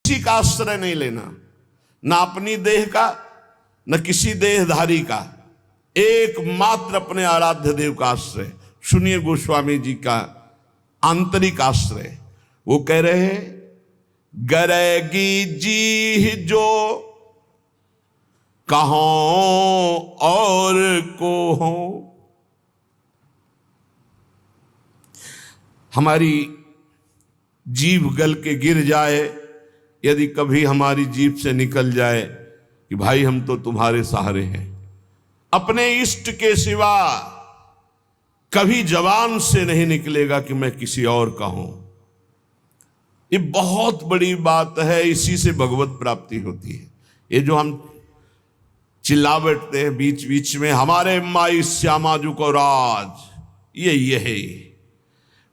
किसी का आश्रय नहीं लेना, ना अपनी देह का न किसी देहधारी का, एकमात्र अपने आराध्य देव का आश्रय। सुनिए गोस्वामी जी का आंतरिक आश्रय। वो कह रहे हैं, गरेगी जी जो कहो और को हो। हमारी जीभ गल के गिर जाए, यदि कभी हमारी जीभ से निकल जाए कि भाई हम तो तुम्हारे सहारे हैं, अपने इष्ट के सिवा कभी जबान से नहीं निकलेगा कि मैं किसी और का हूं। ये बहुत बड़ी बात है। इसी से भगवत प्राप्ति होती है। ये जो हम चिल्ला बैठते हैं बीच बीच में, हमारे माई श्यामा जू को राज, ये है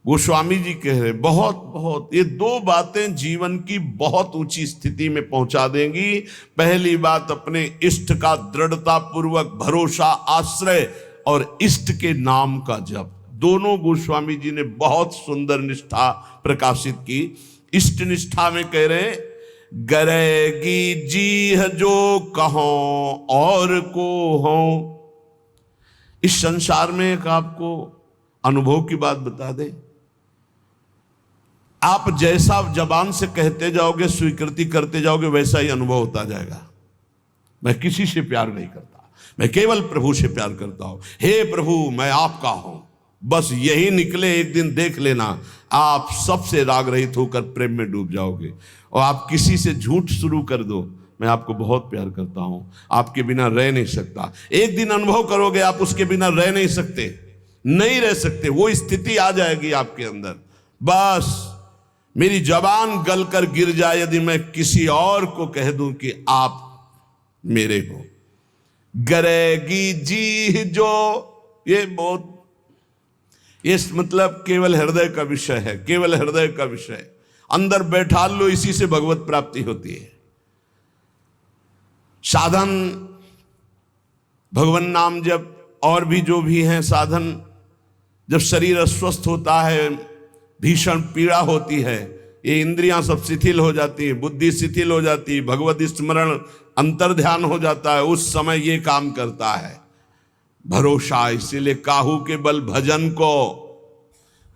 गोस्वामी जी कह रहे बहुत ये दो बातें जीवन की बहुत ऊंची स्थिति में पहुंचा देंगी। पहली बात, अपने इष्ट का दृढ़ता पूर्वक भरोसा, आश्रय, और इष्ट के नाम का जप। दोनों गोस्वामी जी ने बहुत सुंदर निष्ठा प्रकाशित की। इष्ट निष्ठा में कह रहे, गरेगी जी जो कहो और को हो। इस संसार में एक आपको अनुभव की बात बता दे, आप जैसा जबान से कहते जाओगे, स्वीकृति करते जाओगे, वैसा ही अनुभव होता जाएगा। मैं किसी से प्यार नहीं करता, मैं केवल प्रभु से प्यार करता हूं। हे प्रभु मैं आपका हूं, बस यही निकले, एक दिन देख लेना आप सबसे राग रहित होकर प्रेम में डूब जाओगे। और आप किसी से झूठ शुरू कर दो, मैं आपको बहुत प्यार करता हूं, आपके बिना रह नहीं सकता, एक दिन अनुभव करोगे आप उसके बिना रह नहीं सकते, नहीं रह सकते। वो स्थिति आ जाएगी आपके अंदर। बस मेरी जबान गलकर गिर जाए यदि मैं किसी और को कह दूं कि आप मेरे हो। गरेगी जी जो, ये बहुत, ये मतलब केवल हृदय का विषय है, केवल हृदय का विषय। अंदर बैठा लो, इसी से भगवत प्राप्ति होती है। साधन भगवान नाम जब और भी जो भी हैं साधन, जब शरीर अस्वस्थ होता है, भीषण पीड़ा होती है, ये इंद्रियां सब शिथिल हो जाती है, बुद्धि शिथिल हो जाती है, भगवत स्मरण अंतर ध्यान हो जाता है, उस समय ये काम करता है भरोसा। इसीलिए काहू के बल भजन को,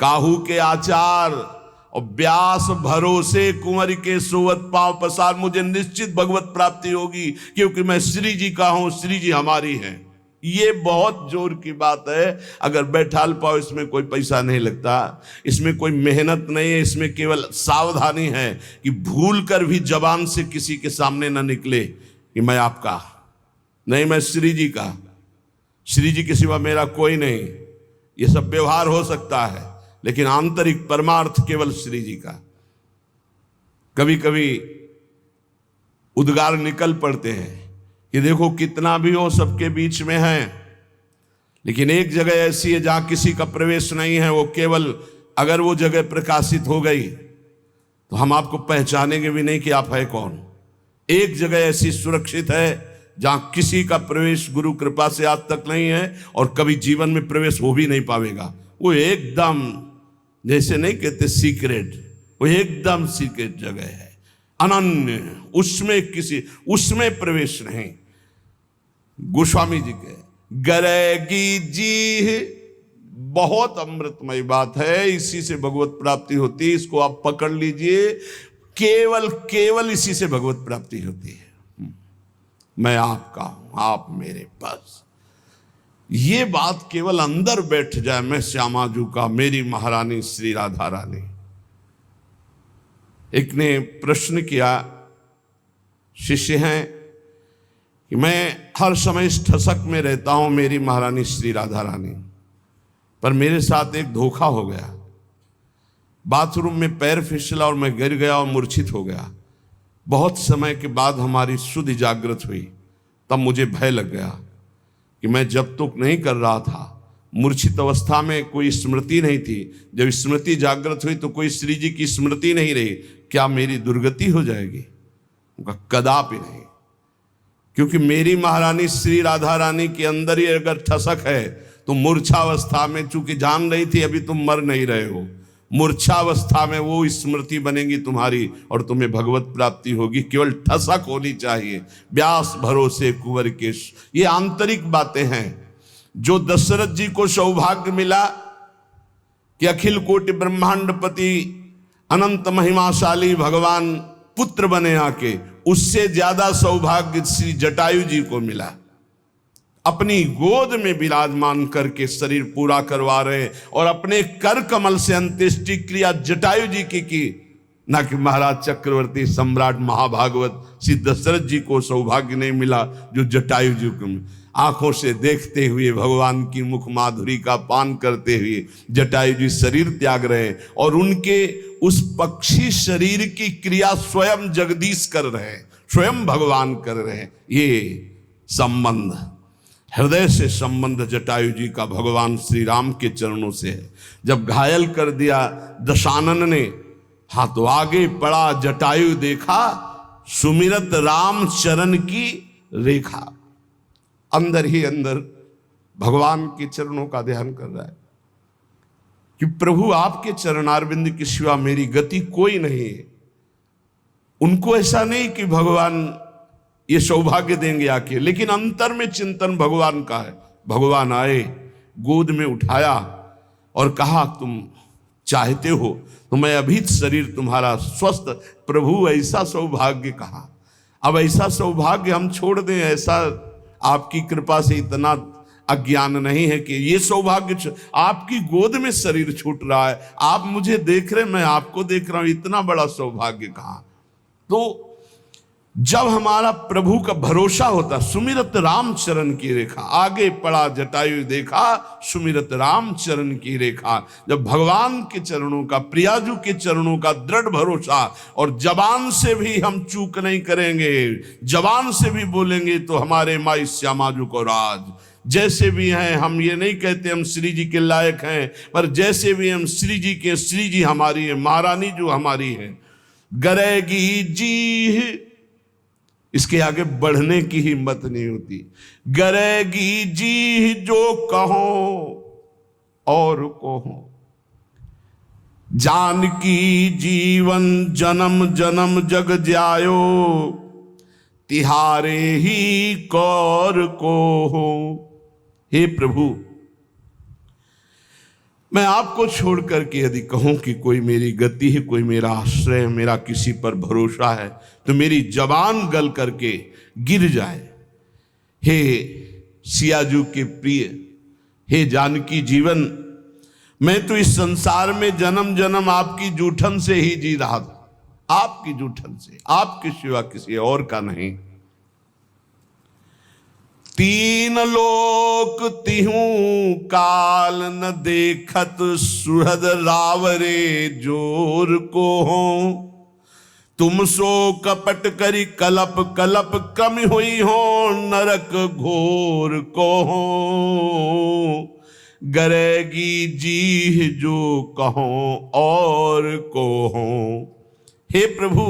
काहू के आचार और व्यास भरोसे कुंवर के सोवत पांव पसार। मुझे निश्चित भगवत प्राप्ति होगी क्योंकि मैं श्री जी का हूं, श्री जी हमारी हैं। ये बहुत जोर की बात है। अगर बैठाल पाओ, इसमें कोई पैसा नहीं लगता, इसमें कोई मेहनत नहीं है, इसमें केवल सावधानी है कि भूल कर भी जबान से किसी के सामने ना निकले कि मैं आपका नहीं, मैं श्री जी का, श्री जी के सिवा मेरा कोई नहीं। ये सब व्यवहार हो सकता है, लेकिन आंतरिक परमार्थ केवल श्री जी का। कभी कभी उद्गार निकल पड़ते हैं कि देखो कितना भी हो सबके बीच में है, लेकिन एक जगह ऐसी है जहां किसी का प्रवेश नहीं है। वो केवल अगर वो जगह प्रकाशित हो गई तो हम आपको पहचानेंगे भी नहीं कि आप है कौन। एक जगह ऐसी सुरक्षित है जहां किसी का प्रवेश गुरु कृपा से आज तक नहीं है और कभी जीवन में प्रवेश हो भी नहीं पाएगा। वो एकदम, जैसे नहीं कहते सीक्रेट, वो एकदम सीक्रेट जगह है, अनन्य, उसमें प्रवेश नहीं। गोस्वामी जी के गरेगी जी बहुत अमृतमय बात है, इसी से भगवत प्राप्ति होती है। इसको आप पकड़ लीजिए, केवल इसी से भगवत प्राप्ति होती है। मैं आपका हूं, आप मेरे पास। ये बात केवल अंदर बैठ जाए, मैं श्यामा जू का, मेरी महारानी श्री राधा रानी। एक ने प्रश्न किया, शिष्य हैं कि मैं हर समय इस ठसक में रहता हूं, मेरी महारानी श्री राधा रानी, पर मेरे साथ एक धोखा हो गया। बाथरूम में पैर फिसला और मैं गिर गया और मूर्छित हो गया। बहुत समय के बाद हमारी शुद्ध जागृत हुई, तब मुझे भय लग गया कि मैं जब तक नहीं कर रहा था, मूर्छित अवस्था में कोई स्मृति नहीं थी, जब स्मृति जागृत हुई तो कोई श्री जी की स्मृति नहीं रही, क्या मेरी दुर्गति हो जाएगी? उनका कदापि नहीं, क्योंकि मेरी महारानी श्री राधा रानी के अंदर ही अगर ठसक है तो मूर्छावस्था में चूंकि जान रही थी अभी तुम मर नहीं रहे हो, मूर्छावस्था में वो स्मृति बनेगी तुम्हारी और तुम्हें भगवत प्राप्ति होगी। केवल ठसक होनी चाहिए, व्यास भरोसे कुंवर के। ये आंतरिक बातें हैं। जो दशरथ जी को सौभाग्य मिला कि अखिल कोटि ब्रह्मांडपति अनंत महिमाशाली भगवान पुत्र बने आके, उससे ज्यादा सौभाग्य श्री जटायु जी को मिला। अपनी गोद में विराजमान करके शरीर पूरा करवा रहे और अपने कर कमल से अंत्येष्टि क्रिया जटायु जी की ना कि महाराज चक्रवर्ती सम्राट महाभागवत श्री दशरथ जी को सौभाग्य नहीं मिला जो जटायु जी को। आंखों से देखते हुए भगवान की मुख माधुरी का पान करते हुए जटायु जी शरीर त्याग रहे और उनके उस पक्षी शरीर की क्रिया स्वयं जगदीश कर रहे हैं, स्वयं भगवान कर रहे हैं। ये संबंध, हृदय से संबंध जटायु जी का भगवान श्री राम के चरणों से है। जब घायल कर दिया दशानन ने, हाँ तो आगे पड़ा जटायु देखा, सुमिरत राम चरण की रेखा। अंदर ही अंदर भगवान के चरणों का ध्यान कर रहा है कि प्रभु आपके चरणारविंद के सिवा मेरी गति कोई नहीं है। उनको ऐसा नहीं कि भगवान ये सौभाग्य देंगे आके, लेकिन अंतर में चिंतन भगवान का है। भगवान आए, गोद में उठाया और कहा तुम चाहते हो तो मैं अभी शरीर तुम्हारा स्वस्थ। प्रभु ऐसा सौभाग्य कहा, अब ऐसा सौभाग्य हम छोड़ दें? ऐसा आपकी कृपा से इतना अज्ञान नहीं है कि ये सौभाग्य आपकी गोद में शरीर छूट रहा है, आप मुझे देख रहे, मैं आपको देख रहा हूं, इतना बड़ा सौभाग्य कहां? तो जब हमारा प्रभु का भरोसा होता, सुमिरत राम चरण की रेखा, आगे पड़ा जटायु देखा सुमिरत राम चरण की रेखा। जब भगवान के चरणों का, प्रियाजू के चरणों का दृढ़ भरोसा, और जबान से भी हम चूक नहीं करेंगे, जबान से भी बोलेंगे तो हमारे माई श्यामाजू को राज। जैसे भी हैं हम, ये नहीं कहते हम श्री जी के लायक हैं, पर जैसे भी हम श्री जी के, श्री जी हमारी है, महारानी जो हमारी है। गरेगी जी, इसके आगे बढ़ने की हिम्मत नहीं होती। गरेगी जी जो कहो और कहो, जानकी जीवन जन्म जन्म जग जायो, तिहारे ही कौर को हो। हे प्रभु, मैं आपको छोड़ करके यदि कहूं कि कोई मेरी गति है, कोई मेरा आश्रय है, मेरा किसी पर भरोसा है, तो मेरी जबान गल करके गिर जाए। हे सियाजू के प्रिय, हे जानकी जीवन, मैं तो इस संसार में जन्म जन्म आपकी जूठन से ही जी रहा था, आपकी जूठन से, आपके सिवा किसी और का नहीं। तीन लोक तिहूं काल न देखत, सुहृद रावरे जोर को हो। तुम सो कपट करी कलप कलप, कम हुई हो नरक घोर को हो। गरेगी जी जो कहो और को हो। हे प्रभु,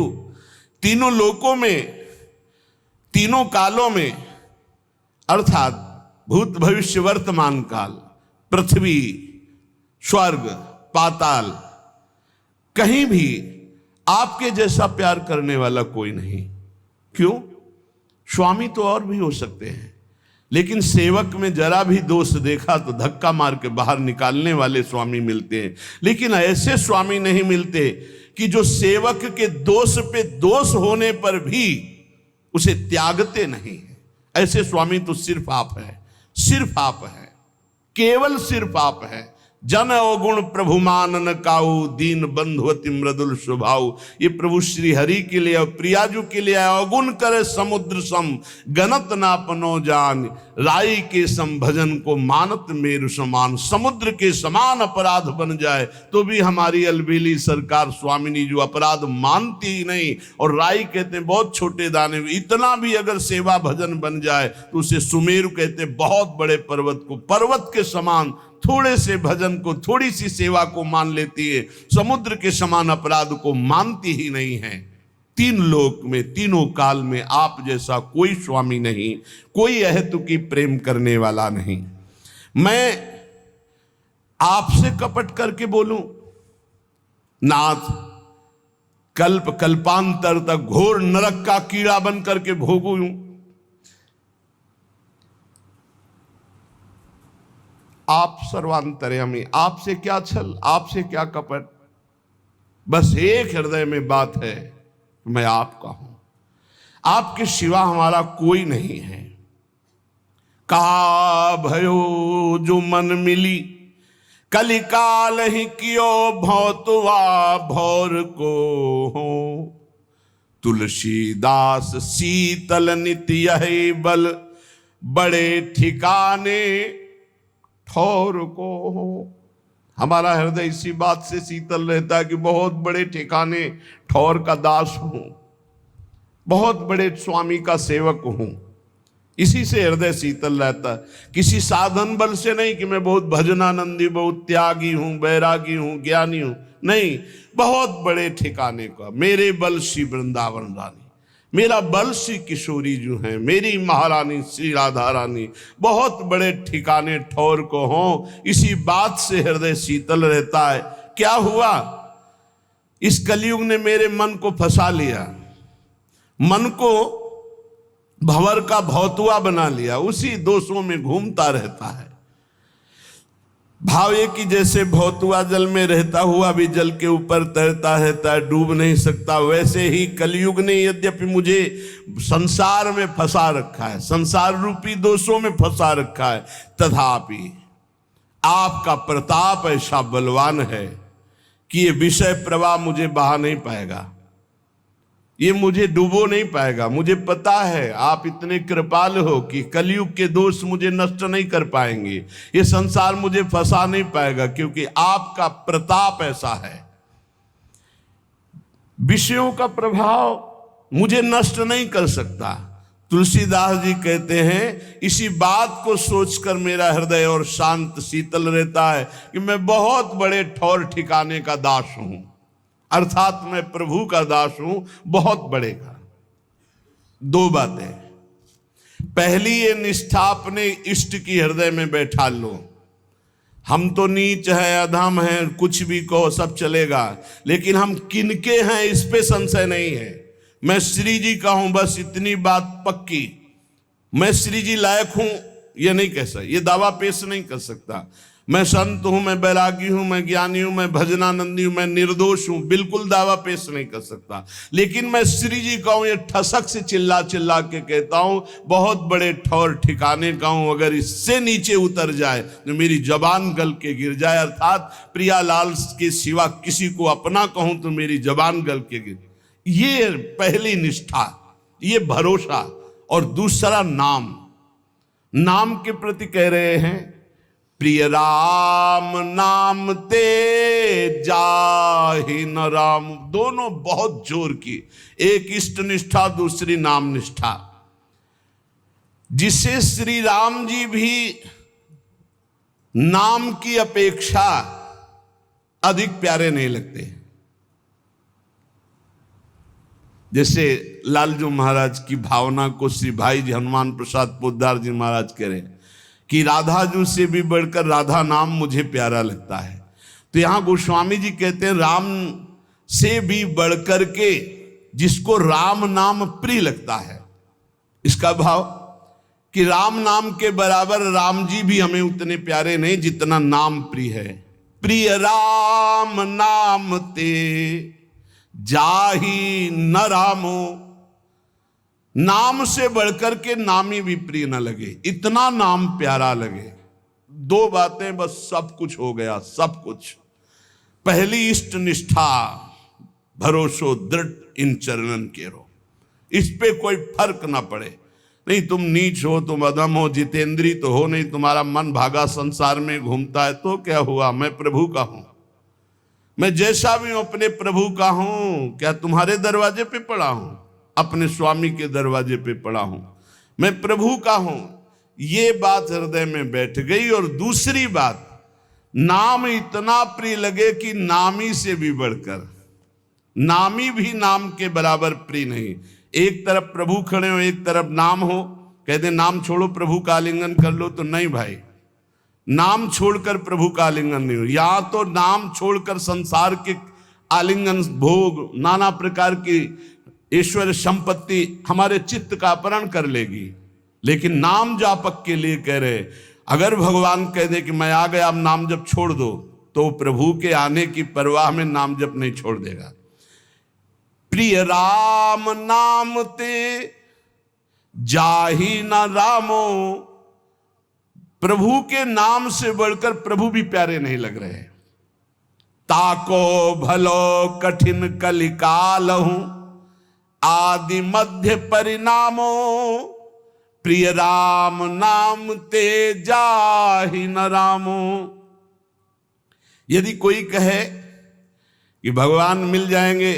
तीनों लोकों में, तीनों कालों में, अर्थात भूत भविष्य वर्तमान काल, पृथ्वी, स्वर्ग, पाताल, कहीं भी आपके जैसा प्यार करने वाला कोई नहीं। क्यों? स्वामी तो और भी हो सकते हैं, लेकिन सेवक में जरा भी दोष देखा तो धक्का मार के बाहर निकालने वाले स्वामी मिलते हैं। लेकिन ऐसे स्वामी नहीं मिलते कि जो सेवक के दोष पे दोष होने पर भी उसे त्यागते नहीं है। ऐसे स्वामी तो सिर्फ आप है, सिर्फ आप है, केवल सिर्फ आप है। जन अवगुण प्रभु मानन काऊ, दीन बंधुवती मृदुल स्वभाव। ये प्रभु श्री हरि के लिए और प्रियाजू के लिए अवगुण करे समुद्र सम, गणत नापनो जान। राई के सम भजन को मानत मेरु समान। समुद्र के समान अपराध बन जाए तो भी हमारी अलबेली सरकार स्वामिनी जो अपराध मानती ही नहीं, और राई कहते हैं बहुत छोटे दाने, इतना भी अगर सेवा भजन बन जाए तो उसे सुमेरु कहते हैं, बहुत बड़े पर्वत को, पर्वत के समान थोड़े से भजन को, थोड़ी सी सेवा को मान लेती है, समुद्र के समान अपराध को मानती ही नहीं है। तीन लोक में, तीनों काल में आप जैसा कोई स्वामी नहीं, कोई अहेतुकी प्रेम करने वाला नहीं। मैं आपसे कपट करके बोलूं नाथ कल्प कल्पांतर तक घोर नरक का कीड़ा बन करके भोगूं। आप सर्वांतर्यामी, आपसे क्या छल, आपसे क्या कपट, बस एक हृदय में बात है, मैं आपका हूं, आपके सिवा हमारा कोई नहीं है। कहा भयो जो मन मिली, कलिकाल ही कियो भौतवा भौर को हो। तुलसीदास शीतल नित्य यही बल, बड़े ठिकाने ठौर को हो। हमारा हृदय इसी बात से शीतल रहता है कि बहुत बड़े ठिकाने ठौर का दास हूं, बहुत बड़े स्वामी का सेवक हूं। इसी से हृदय शीतल रहता है, किसी साधन बल से नहीं कि मैं बहुत भजनानंदी, बहुत त्यागी हूं, बैरागी हूं, ज्ञानी हूं, नहीं, बहुत बड़े ठिकाने का। मेरे बल श्री वृंदावन रानी, मेरा बल श्री किशोरी जो है, मेरी महारानी श्री राधा रानी, बहुत बड़े ठिकाने ठौर को हो। इसी बात से हृदय शीतल रहता है। क्या हुआ, इस कलयुग ने मेरे मन को फंसा लिया, मन को भंवर का भौतुआ बना लिया, उसी दोषों में घूमता रहता है। भाव ये कि जैसे भौतुआ जल में रहता हुआ भी जल के ऊपर तैरता रहता है, डूब नहीं सकता, वैसे ही कलयुग ने यद्यपि मुझे संसार में फंसा रखा है, संसार रूपी दोषों में फंसा रखा है, तथापि आपका प्रताप ऐसा बलवान है कि ये विषय प्रवाह मुझे बहा नहीं पाएगा, ये मुझे डुबो नहीं पाएगा। मुझे पता है आप इतने कृपाल हो कि कलयुग के दोष मुझे नष्ट नहीं कर पाएंगे, ये संसार मुझे फंसा नहीं पाएगा, क्योंकि आपका प्रताप ऐसा है। विषयों का प्रभाव मुझे नष्ट नहीं कर सकता। तुलसीदास जी कहते हैं, इसी बात को सोचकर मेरा हृदय और शांत शीतल रहता है कि मैं बहुत बड़े ठौर ठिकाने का दास हूं, अर्थात मैं प्रभु का दास हूं, बहुत बड़े का। दो बातें, पहली ये निष्ठा अपने इष्ट की हृदय में बैठा लो। हम तो नीच है, अधम है, कुछ भी कहो सब चलेगा, लेकिन हम किनके हैं इस पे संशय नहीं है। मैं श्री जी का हूं, बस इतनी बात पक्की। मैं श्री जी लायक हूं ये नहीं कह सकता, ये दावा पेश नहीं कर सकता। मैं संत हूं, मैं बैरागी हूं, मैं ज्ञानी हूं, मैं भजनानंदी हूं, मैं निर्दोष हूं, बिल्कुल दावा पेश नहीं कर सकता। लेकिन मैं श्री जी का हूं, ये ठसक से चिल्ला चिल्ला के कहता हूं, बहुत बड़े ठौर ठिकाने का हूं। अगर इससे नीचे उतर जाए तो मेरी जबान गल के गिर जाए, अर्थात प्रियालाल के सिवा किसी को अपना कहूं तो मेरी जबान गल के गिर। ये पहली निष्ठा, ये भरोसा। और दूसरा नाम, नाम के प्रति कह रहे हैं, प्रिय राम नाम ते जाहि न राम। दोनों बहुत जोर की, एक इष्ट निष्ठा, दूसरी नाम निष्ठा, जिसे श्री राम जी भी नाम की अपेक्षा अधिक प्यारे नहीं लगते। जैसे लालजू महाराज की भावना को श्री भाई जी हनुमान प्रसाद पोद्दार जी महाराज कह रहे हैं कि राधा जू से भी बढ़कर राधा नाम मुझे प्यारा लगता है। तो यहां गोस्वामी जी कहते हैं, राम से भी बढ़कर के जिसको राम नाम प्रिय लगता है। इसका भाव कि राम नाम के बराबर राम जी भी हमें उतने प्यारे नहीं जितना नाम प्रिय है। प्रिय राम नाम ते जाहि न रामो, नाम से बढ़कर के नाम ही भी प्रिय न लगे, इतना नाम प्यारा लगे। दो बातें बस सब कुछ हो गया, सब कुछ। पहली इष्ट निष्ठा, भरोसो दृढ़ इन चरणन केरो, इस पे कोई फर्क ना पड़े। नहीं तुम नीच हो, तुम अधम हो, जितेंद्री तो हो नहीं, तुम्हारा मन भागा संसार में घूमता है, तो क्या हुआ, मैं प्रभु का हूं, मैं जैसा भी हूं अपने प्रभु का हूं। क्या तुम्हारे दरवाजे पे पड़ा हूं, अपने स्वामी के दरवाजे पे पड़ा हूं, मैं प्रभु का हूं। ये बात हृदय में बैठ गई। और दूसरी बात, नाम इतना प्रिय लगे कि नामी से भी बढ़कर, नामी भी नाम के बराबर प्रिय नहीं। एक तरफ प्रभु खड़े हो, एक तरफ नाम हो, कहते नाम छोड़ो प्रभु का आलिंगन कर लो, तो नहीं भाई, नाम छोड़कर प्रभु का आलिंगन नहीं हो। या तो नाम छोड़कर संसार के आलिंगन, भोग, नाना प्रकार की ऐश्वर्य संपत्ति हमारे चित्त का अपहरण कर लेगी। लेकिन नाम जापक के लिए कह रहे, अगर भगवान कह दे कि मैं आ गया, अब नाम जप छोड़ दो, तो प्रभु के आने की परवाह में नाम जप नहीं छोड़ देगा। प्रिय राम नाम ते जाहि न रामो, प्रभु के नाम से बढ़कर प्रभु भी प्यारे नहीं लग रहे। ताको भलो कठिन कलिकाल हूं, आदि मध्य परिणामो, प्रिय राम नाम ते जाहि न रामो। यदि कोई कहे कि भगवान मिल जाएंगे,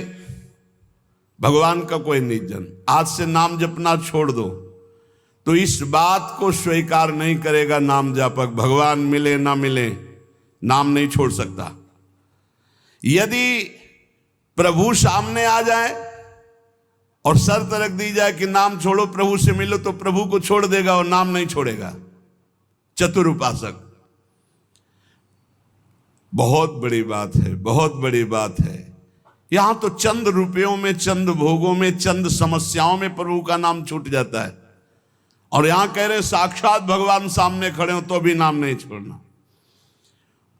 भगवान का कोई निजन, आज से नाम जपना छोड़ दो, तो इस बात को स्वीकार नहीं करेगा नाम जापक। भगवान मिले ना मिले, नाम नहीं छोड़ सकता। यदि प्रभु सामने आ जाए और शर्त रख दी जाए कि नाम छोड़ो, प्रभु से मिलो, तो प्रभु को छोड़ देगा और नाम नहीं छोड़ेगा। चतुर उपासक। बहुत बड़ी बात है, बहुत बड़ी बात है। यहां तो चंद रुपयों में, चंद भोगों में, चंद समस्याओं में प्रभु का नाम छूट जाता है, और यहां कह रहे साक्षात भगवान सामने खड़े हो तो भी नाम नहीं छोड़ना।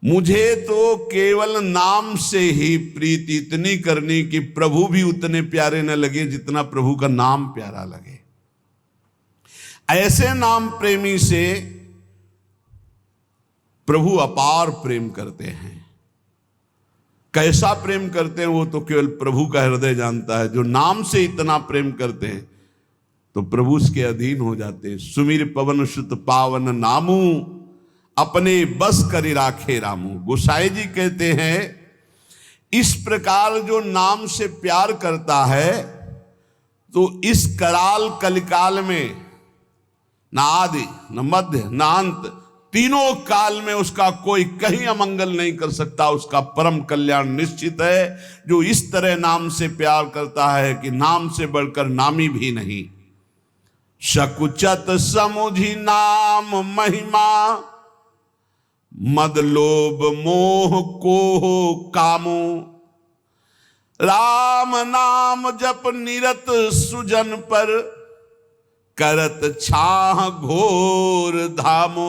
मुझे तो केवल नाम से ही प्रीति इतनी करनी कि प्रभु भी उतने प्यारे न लगे जितना प्रभु का नाम प्यारा लगे। ऐसे नाम प्रेमी से प्रभु अपार प्रेम करते हैं। कैसा प्रेम करते हैं वो तो केवल प्रभु का हृदय जानता है। जो नाम से इतना प्रेम करते हैं तो प्रभु उसके अधीन हो जाते हैं। सुमिर पवन सुत पावन नामू, अपने बस करी राखे रामू। गोसाई जी कहते हैं, इस प्रकार जो नाम से प्यार करता है तो इस कराल कलिकाल में न आदि न मध्य न अंत, तीनों काल में उसका कोई कहीं अमंगल नहीं कर सकता। उसका परम कल्याण निश्चित है। जो इस तरह नाम से प्यार करता है कि नाम से बढ़कर नामी भी नहीं। शकुचत समुझी नाम महिमा, मद लोभ मोह को कामो, राम नाम जप निरत सुजन पर, करत छाह घोर धामो,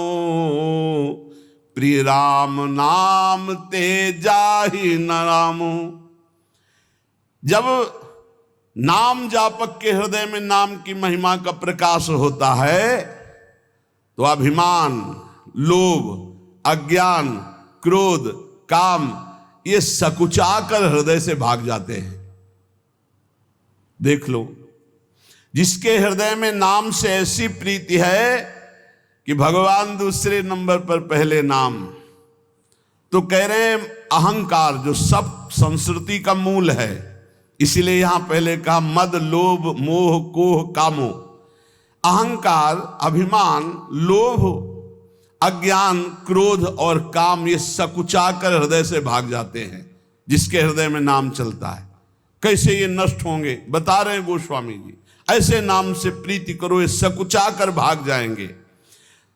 प्रिय राम नाम ते जाहि न रामो। जब नाम जापक के हृदय में नाम की महिमा का प्रकाश होता है तो अभिमान, लोभ, अज्ञान, क्रोध, काम ये सकुचाकर हृदय से भाग जाते हैं। देख लो, जिसके हृदय में नाम से ऐसी प्रीति है कि भगवान दूसरे नंबर पर, पहले नाम, तो कह रहे हैं अहंकार जो सब संस्कृति का मूल है। इसीलिए यहां पहले कहा मद लोभ मोह कोह कामो। अहंकार, अभिमान, लोभ, अज्ञान, क्रोध और काम ये सकुचाकर हृदय से भाग जाते हैं जिसके हृदय में नाम चलता है। कैसे ये नष्ट होंगे बता रहे हैं गोस्वामी जी। ऐसे नाम से प्रीति करो, ये सकुचाकर भाग जाएंगे।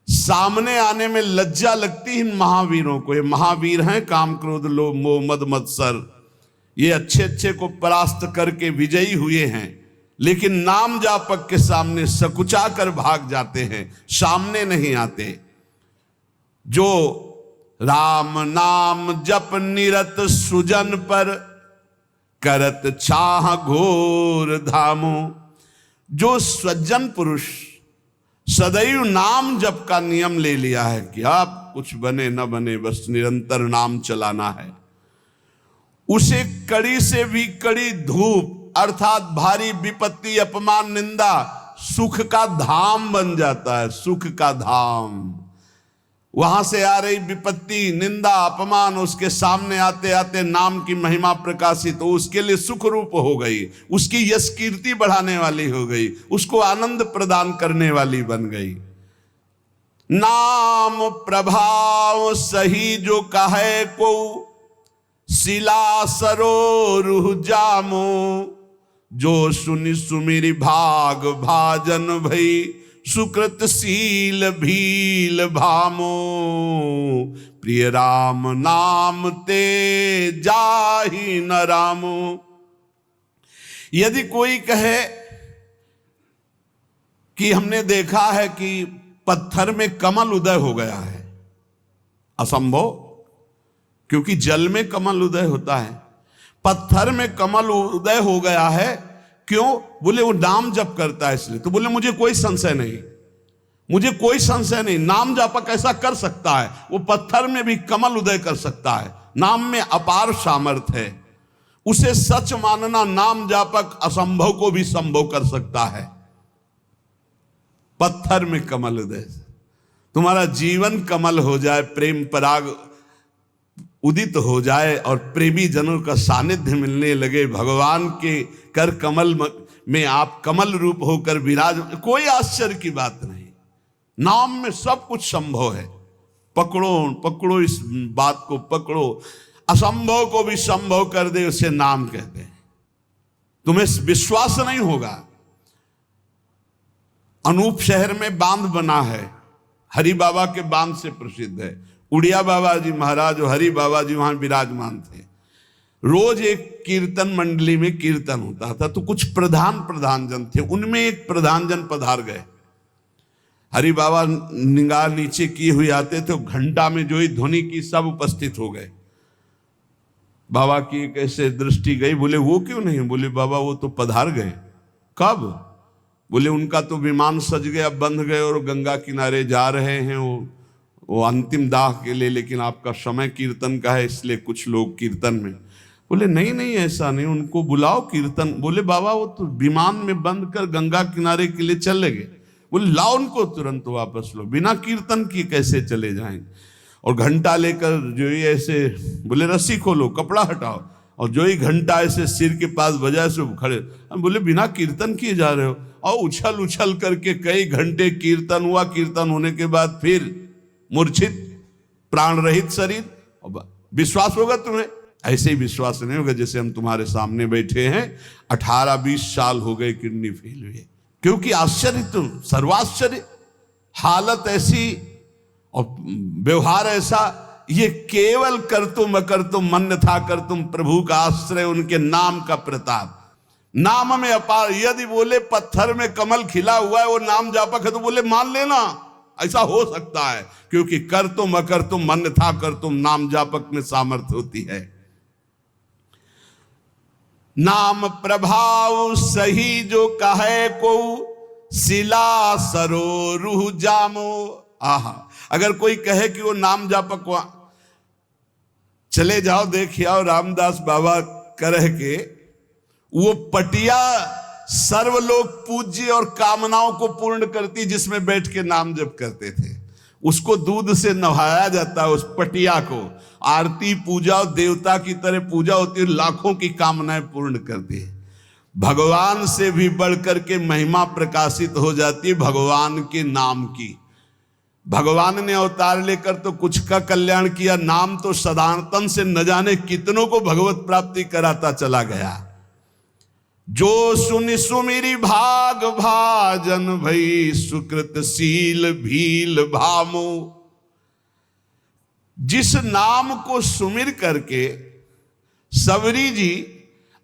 सामने आने में लज्जा लगती है इन महावीरों को। ये महावीर हैं, काम क्रोध लोभ मोह मद मत्सर, ये अच्छे अच्छे को परास्त करके विजयी हुए हैं, लेकिन नाम जापक के सामने सकुचाकर भाग जाते हैं, सामने नहीं आते। जो राम नाम जप निरत सुजन पर, करत छाह घोर धामो। जो सज्जन पुरुष सदैव नाम जप का नियम ले लिया है कि आप कुछ बने न बने बस निरंतर नाम चलाना है, उसे कड़ी से भी कड़ी धूप अर्थात भारी विपत्ति, अपमान, निंदा सुख का धाम बन जाता है। सुख का धाम, वहां से आ रही विपत्ति, निंदा, अपमान उसके सामने आते आते नाम की महिमा प्रकाशित हो, उसके लिए सुख रूप हो गई, उसकी यश कीर्ति बढ़ाने वाली हो गई, उसको आनंद प्रदान करने वाली बन गई। नाम प्रभाव सही जो कहे को, शिला सरोरुह जामो। जो सुनि सुमिरि भाग भाजन भई, सुकृतशील भील भामो, प्रिय राम नाम ते जाहि न रामो। यदि कोई कहे कि हमने देखा है कि पत्थर में कमल उदय हो गया है, असंभव, क्योंकि जल में कमल उदय होता है। पत्थर में कमल उदय हो गया है, क्यों? बोले वो नाम जप करता है इसलिए। तो बोले मुझे कोई संशय नहीं, मुझे कोई संशय नहीं, नाम जापक ऐसा कर सकता है, वो पत्थर में भी कमल उदय कर सकता है। नाम में अपार सामर्थ्य है, उसे सच मानना। नाम जापक असंभव को भी संभव कर सकता है। पत्थर में कमल उदय, तुम्हारा जीवन कमल हो जाए, प्रेम पराग उदित हो जाए और प्रेमी जनों का सानिध्य मिलने लगे, भगवान के कर कमल में आप कमल रूप होकर विराज, कोई आश्चर्य की बात नहीं। नाम में सब कुछ संभव है। पकड़ो पकड़ो, इस बात को पकड़ो, असंभव को भी संभव कर दे, उसे नाम कहते हैं। तुम्हें विश्वास नहीं होगा। अनूप शहर में बांध बना है, हरि बाबा के बांध से प्रसिद्ध है। उड़िया बाबा जी महाराज और हरि बाबा जी वहां विराजमान थे। रोज एक कीर्तन मंडली में कीर्तन होता था, तो कुछ प्रधान जन थे, उनमें एक प्रधान जन पधार गए। हरि बाबा निगाह नीचे किए हुए आते थे, घंटा में जो ही ध्वनि की सब उपस्थित हो गए। बाबा की कैसे दृष्टि गई, बोले वो क्यों नहीं? बोले बाबा वो तो पधार गए। कब? बोले उनका तो विमान सज गया, बंध गए और गंगा किनारे जा रहे हैं वो अंतिम दाह के लिए, लेकिन आपका समय कीर्तन का है इसलिए कुछ लोग कीर्तन में। बोले नहीं नहीं ऐसा नहीं, उनको बुलाओ कीर्तन। बोले बाबा वो तो विमान में बंद कर गंगा किनारे के लिए चले गए। बोले लाओ उनको तुरंत वापस लो, बिना कीर्तन किए कैसे चले जाएंगे? और घंटा लेकर जो ही ऐसे, बोले रस्सी खोलो, कपड़ा हटाओ, और जो ही घंटा ऐसे सिर के पास बजाय से खड़े। बोले बिना कीर्तन किए जा रहे हो? और उछल उछल करके कई घंटे कीर्तन हुआ। कीर्तन होने के बाद फिर मूर्छित प्राण रहित शरीर। विश्वास होगा तुम्हें? ऐसे ही विश्वास नहीं होगा जैसे हम तुम्हारे सामने बैठे हैं, 18-20 साल हो गए किडनी फेल हुए। क्योंकि आश्चर्य, तुम सर्वाश्चर्य, हालत ऐसी और व्यवहार ऐसा। ये केवल कर तुम अकर तुम मन था कर तुम, प्रभु का आश्रय, उनके नाम का प्रताप। नाम में अपार। यदि बोले पत्थर में कमल खिला हुआ है, वो नाम जापक है, तो बोले मान लेना, ऐसा हो सकता है। क्योंकि कर तुम अकर तुम मन था कर तुम, नाम जापक में सामर्थ्य होती है। नाम प्रभाव सही जो कहे को, शिला सरो रूह जामो। आहा, अगर कोई कहे कि वो नाम जापक, चले जाओ देखिए आओ, रामदास बाबा कह के वो पटिया सर्वलोक पूज्य और कामनाओं को पूर्ण करती, जिसमें बैठ के नाम जप करते थे। उसको दूध से नहाया जाता है, उस पटिया को आरती पूजा और देवता की तरह पूजा होती है, लाखों की कामनाएं पूर्ण करती है। भगवान से भी बढ़कर के महिमा प्रकाशित हो जाती है भगवान के नाम की। भगवान ने अवतार लेकर तो कुछ का कल्याण किया, नाम तो सदानतन से न जाने कितनों को भगवत प्राप्ति कराता चला गया। जो सुनि सुमिरी भाग भाजन भई, सुकृतशील भील भामो। जिस नाम को सुमिर करके सबरी जी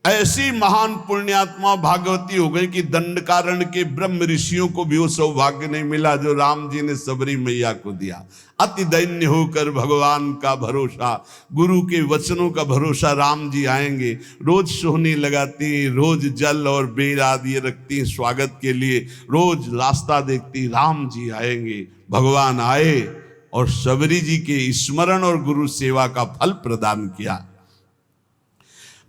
ऐसी महान पुण्यात्मा भागवती हो गई कि दंडकारण्य के ब्रह्म ऋषियों को भी वो सौभाग्य नहीं मिला जो राम जी ने सबरी मैया को दिया। अति दैन्य होकर भगवान का भरोसा, गुरु के वचनों का भरोसा, राम जी आएंगे। रोज सोहनी लगाती, रोज जल और बेल आदि रखती स्वागत के लिए, रोज रास्ता देखती, राम जी आएंगे। भगवान आए और सबरी जी के स्मरण और गुरु सेवा का फल प्रदान किया।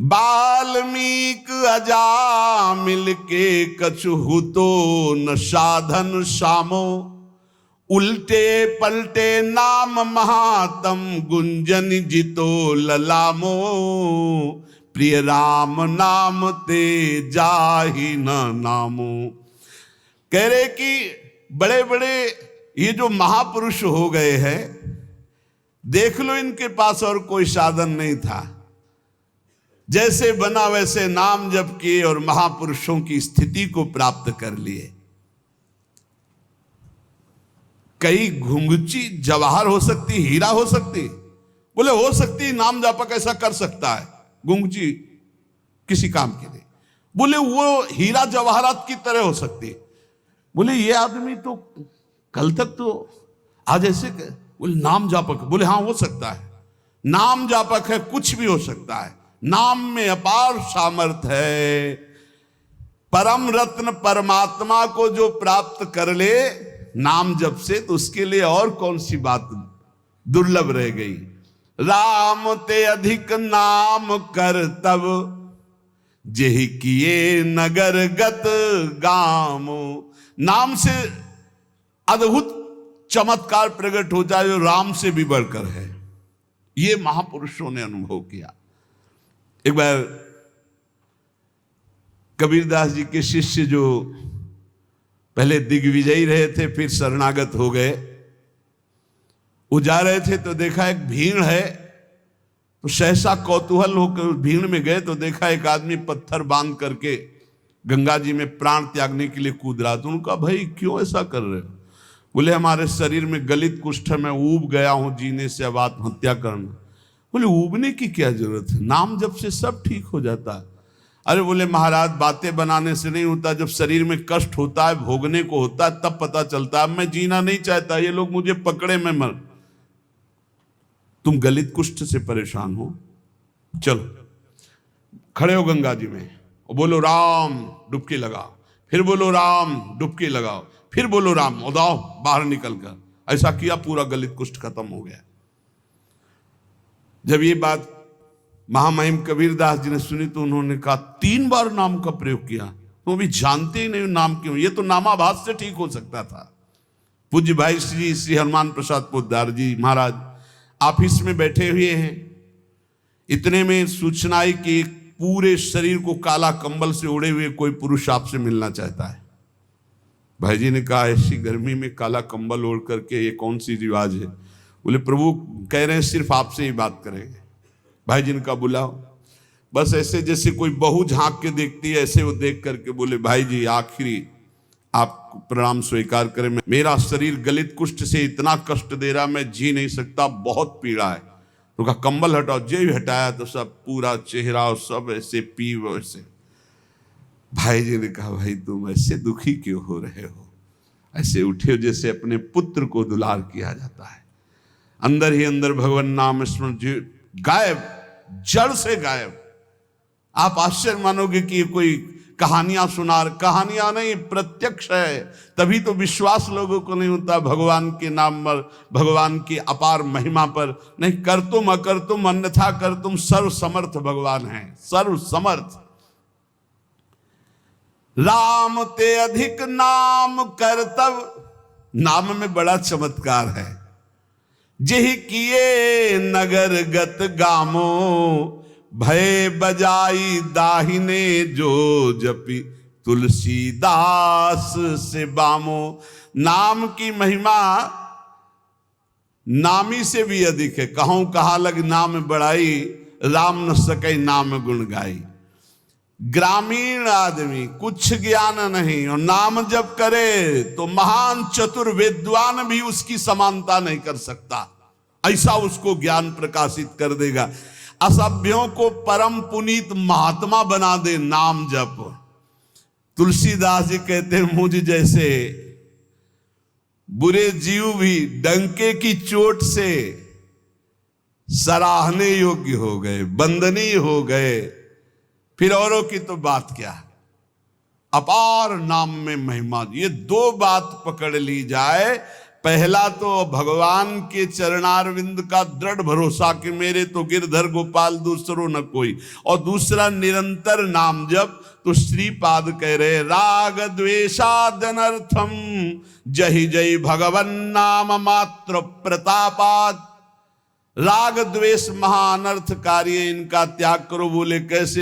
बाल्मीक अजा मिलके कछु तो न साधन सामो, उल्टे पलटे नाम महातम गुंजन जितो ललामो। प्रिय राम नाम ते जाहि न नामो। कह रहे कि बड़े बड़े ये जो महापुरुष हो गए हैं, देख लो इनके पास और कोई साधन नहीं था, जैसे बना वैसे नाम जप किए और महापुरुषों की स्थिति को प्राप्त कर लिए। कई घुंघची जवाहर हो सकती, हीरा हो सकती? बोले हो सकती, नाम जापक ऐसा कर सकता है, घुंघची किसी काम के लिए। बोले वो हीरा जवाहरात की तरह हो सकती है। बोले ये आदमी तो कल तक तो आज ऐसे बोले नाम जापक। बोले हाँ हो सकता है, नाम जापक है, कुछ भी हो सकता है, नाम में अपार सामर्थ है। परम रत्न परमात्मा को जो प्राप्त कर ले नाम जप से, तो उसके लिए और कौन सी बात दुर्लभ रह गई। राम ते अधिक नाम कर तब, जेहि किए नगर गत गामो। नाम से अद्भुत चमत्कार प्रकट हो जाए जो राम से भी बढ़कर है, ये महापुरुषों ने अनुभव किया। एक बार कबीरदास जी के शिष्य जो पहले दिग्विजयी रहे थे फिर शरणागत हो गए, वो जा रहे थे तो देखा एक भीड़ है, तो सहसा कौतूहल होकर भीड़ में गए तो देखा एक आदमी पत्थर बांध करके गंगा जी में प्राण त्यागने के लिए कूद रहा। तो उनका भाई क्यों ऐसा कर रहे हो? बोले हमारे शरीर में गलित कुष्ठ है, मैं ऊब गया हूं जीने से, अब आत्महत्या करना। बोले ऊबने की क्या जरूरत है, नाम जब से सब ठीक हो जाता है। अरे बोले महाराज बातें बनाने से नहीं होता, जब शरीर में कष्ट होता है, भोगने को होता है, तब पता चलता है। मैं जीना नहीं चाहता, ये लोग मुझे पकड़े मैं मर। तुम गलित कुष्ठ से परेशान हो, चलो खड़े हो गंगा जी में और बोलो राम, डुबकी लगाओ, फिर बोलो राम, डुबकी लगाओ, फिर बोलो राम, उदाओ बाहर निकल कर। ऐसा किया, पूरा गलित कुष्ठ खत्म हो गया। जब ये बात महामहिम कबीरदास जी ने सुनी तो उन्होंने कहा 3 बार नाम का प्रयोग किया, तो भी जानते ही नहीं नाम क्यों, ये तो नामाभास से ठीक हो सकता था। पूज्य भाई श्री हनुमान प्रसाद पोद्दार जी महाराज ऑफिस में बैठे हुए हैं, इतने में सूचना आई कि पूरे शरीर को काला कंबल से ओढ़े हुए कोई पुरुष आपसे मिलना चाहता है। भाई जी ने कहा ऐसी गर्मी में काला कंबल ओढ़ करके ये कौन सी रिवाज है? बोले प्रभु कह रहे हैं सिर्फ आपसे ही बात करेंगे। भाई जी ने कहा बुलाओ। बस ऐसे जैसे कोई बहू झांक के देखती है ऐसे वो देख करके बोले भाई जी आखिरी आप प्रणाम स्वीकार करें, मेरा शरीर गलित कुष्ठ से इतना कष्ट दे रहा, मैं जी नहीं सकता, बहुत पीड़ा है। तो कहा कंबल हटाओ। जो ही हटाया तो सब पूरा चेहरा और सब ऐसे पी वैसे। भाई जी ने कहा भाई तुम ऐसे दुखी क्यों हो रहे हो? ऐसे उठे जैसे अपने पुत्र को दुलार किया जाता है। अंदर ही अंदर भगवान नाम स्मरण गायब, जड़ से गायब। आप आश्चर्य मानोगे कि ये कोई कहानियां सुना, कहानियां नहीं, प्रत्यक्ष है। तभी तो विश्वास लोगों को नहीं होता भगवान के नाम पर, भगवान की अपार महिमा पर। नहीं कर तुम अकर तुम अन्यथा कर तुम, सर्व समर्थ भगवान है, सर्व समर्थ। राम ते अधिक नाम कर तब, नाम में बड़ा चमत्कार है। जेहि किए नगर गत गामो, भय बजाई दाहिने जो जपी तुलसीदास से बामो। नाम की महिमा नामी से भी अधिक है। कहूं कहा लग नाम बढ़ाई, राम न सके नाम गुण गाई। ग्रामीण आदमी कुछ ज्ञान नहीं और नाम जब करे तो महान चतुर विद्वान भी उसकी समानता नहीं कर सकता, ऐसा उसको ज्ञान प्रकाशित कर देगा। असभ्यों को परम पुनीत महात्मा बना दे नाम जप। तुलसीदास जी कहते हैं मुझ जैसे बुरे जीव भी डंके की चोट से सराहने योग्य हो गए, वंदनीय हो गए, फिर औरों की तो बात क्या। अपार नाम में महिमा। ये 2 बात पकड़ ली जाए, पहला तो भगवान के चरणारविंद का दृढ़ भरोसा कि मेरे तो गिरधर गोपाल दूसरो न कोई, और दूसरा निरंतर नाम जप। तो श्रीपाद कह रहे राग द्वेषादनर्थम जहि जय भगवन नाम मात्र प्रतापात। राग द्वेष महाअनर्थकारी, इनका त्याग करो। बोले कैसे?